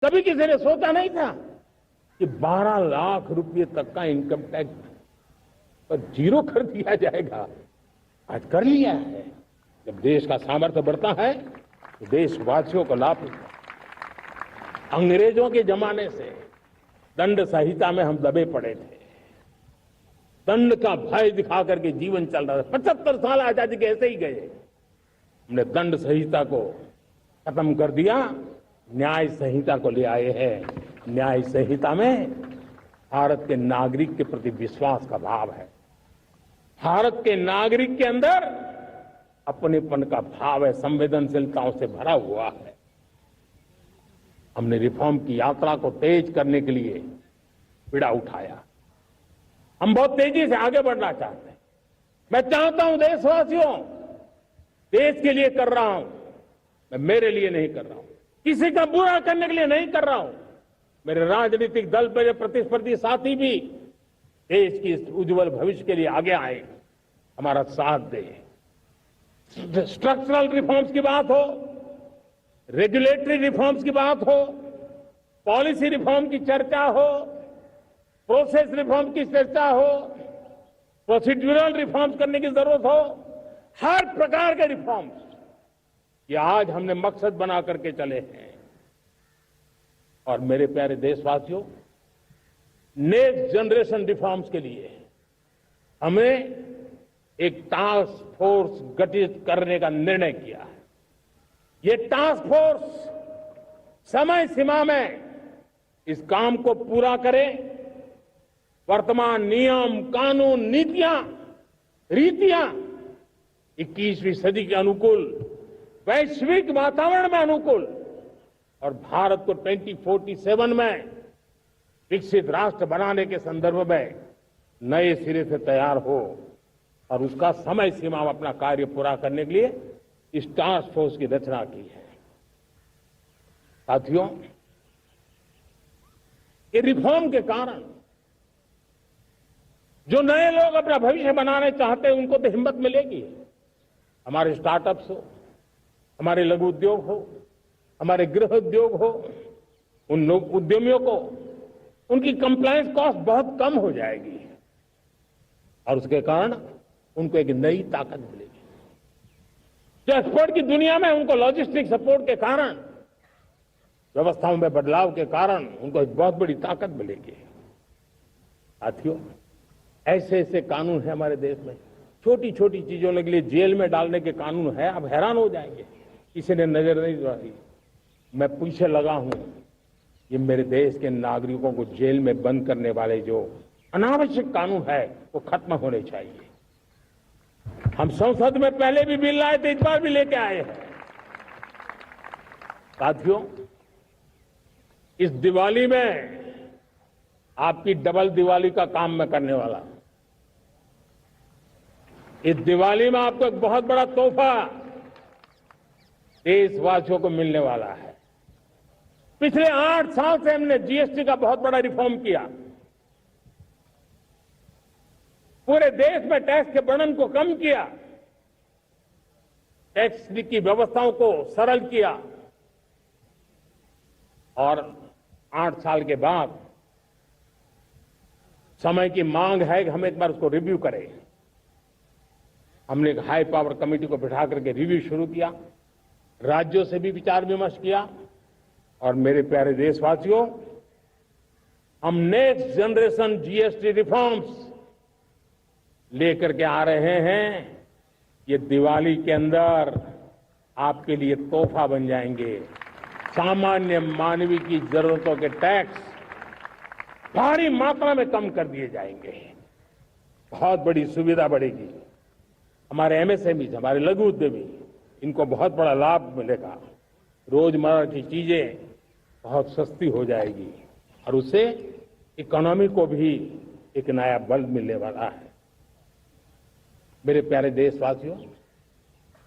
कभी किसी ने सोचा नहीं था कि 12 लाख रुपए तक का इनकम टैक्स पर जीरो कर दिया जाएगा। आज कर लिया है। जब देश का सामर्थ्य बढ़ता है तो देशवासियों को लाभ मिलता है। अंग्रेजों के जमाने से दंड संहिता में हम दबे पड़े थे। दंड का भय दिखा करके जीवन चल रहा था। 75 साल आजादी के ऐसे ही गए। हमने दंड संहिता को खत्म कर दिया, न्याय संहिता को ले आए हैं। न्याय संहिता में भारत के नागरिक के प्रति विश्वास का भाव है। भारत के नागरिक के अंदर अपनेपन का भाव है, संवेदनशीलताओं से भरा हुआ है। हमने रिफॉर्म की यात्रा को तेज करने के लिए बीड़ा उठाया। हम बहुत तेजी से आगे बढ़ना चाहते हैं। मैं चाहता हूं देशवासियों, देश के लिए कर रहा हूं, मैं मेरे लिए नहीं कर रहा हूं, किसी का बुरा करने के लिए नहीं कर रहा हूं। मेरे राजनीतिक दल, मेरे प्रतिस्पर्धी साथी भी देश की इस उज्जवल भविष्य के लिए आगे आए, हमारा साथ दे। स्ट्रक्चरल रिफॉर्म्स की बात हो, रेगुलेटरी रिफॉर्म्स की बात हो, पॉलिसी रिफॉर्म की चर्चा हो, प्रोसेस रिफॉर्म की चर्चा हो, प्रोसीड्यूरल रिफॉर्म्स करने की जरूरत हो, हर प्रकार के रिफॉर्म्स ये आज हमने मकसद बना करके चले हैं। और मेरे प्यारे देशवासियों, नेक्स्ट जनरेशन रिफॉर्म्स के लिए हमें एक टास्क फोर्स गठित करने का निर्णय किया है। ये टास्क फोर्स समय सीमा में इस काम को पूरा करे। वर्तमान नियम, कानून, नीतियां, रीतियां 21वीं सदी के अनुकूल, वैश्विक वातावरण में अनुकूल और भारत को 2047 में विकसित राष्ट्र बनाने के संदर्भ में नए सिरे से तैयार हो और उसका समय सीमा में अपना कार्य पूरा करने के लिए इस टास्क फोर्स की रचना की है। साथियों, ये रिफॉर्म के कारण जो नए लोग अपना भविष्य बनाने चाहते हैं उनको तो हिम्मत मिलेगी। हमारे स्टार्टअप्स हो, हमारे लघु उद्योग हो, हमारे गृह उद्योग हो, उन लोग उद्यमियों को उनकी कंप्लायंस कॉस्ट बहुत कम हो जाएगी और उसके कारण उनको एक नई ताकत मिलेगी। जो एक्सपोर्ट की दुनिया में उनको लॉजिस्टिक सपोर्ट के कारण, व्यवस्थाओं में बदलाव के कारण उनको एक बहुत बड़ी ताकत मिलेगी। साथियों, ऐसे ऐसे कानून है हमारे देश में, छोटी छोटी चीजों के लिए जेल में डालने के कानून है। आप हैरान हो जाएंगे, किसी ने नजर नहीं डाली। मैं पीछे लगा हूं, ये मेरे देश के नागरिकों को जेल में बंद करने वाले जो अनावश्यक कानून है वो खत्म होने चाहिए। हम संसद में पहले भी बिल लाए थे, इस बार भी लेके आए हैं। साथियों, इस दिवाली में आपकी डबल दिवाली का काम मैं करने वाला हूं। इस दिवाली में आपको एक बहुत बड़ा तोहफा देशवासियों को मिलने वाला है। पिछले 8 साल से हमने जीएसटी का बहुत बड़ा रिफॉर्म किया। पूरे देश में टैक्स के बर्डन को कम किया, टैक्स की व्यवस्थाओं को सरल किया और 8 साल के बाद समय की मांग है कि हम एक बार उसको रिव्यू करें। हमने एक हाई पावर कमेटी को बिठा करके रिव्यू शुरू किया, राज्यों से भी विचार विमर्श किया और मेरे प्यारे देशवासियों, हम नेक्स्ट जनरेशन जीएसटी रिफॉर्म्स लेकर के आ रहे हैं। ये दिवाली के अंदर आपके लिए तोहफा बन जाएंगे। सामान्य मानवीय की जरूरतों के टैक्स भारी मात्रा में कम कर दिए जाएंगे। बहुत बड़ी सुविधा बढ़ेगी। हमारे एमएसएमई, हमारे लघु उद्यमी, इनको बहुत बड़ा लाभ मिलेगा। रोजमर्रा की चीजें बहुत सस्ती हो जाएगी और उससे इकोनॉमी को भी एक नया बल मिलने वाला है। मेरे प्यारे देशवासियों,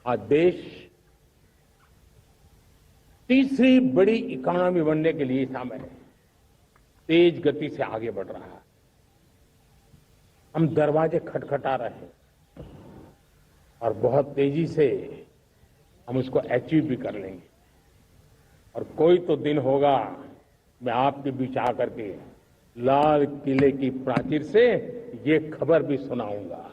आज देश तीसरी बड़ी इकोनॉमी बनने के लिए समय तेज गति से आगे बढ़ रहा है। हम दरवाजे खटखटा रहे हैं और बहुत तेजी से हम उसको अचीव भी कर लेंगे। और कोई तो दिन होगा मैं आपके बीच आकर के लाल किले की प्राचीर से ये खबर भी सुनाऊंगा।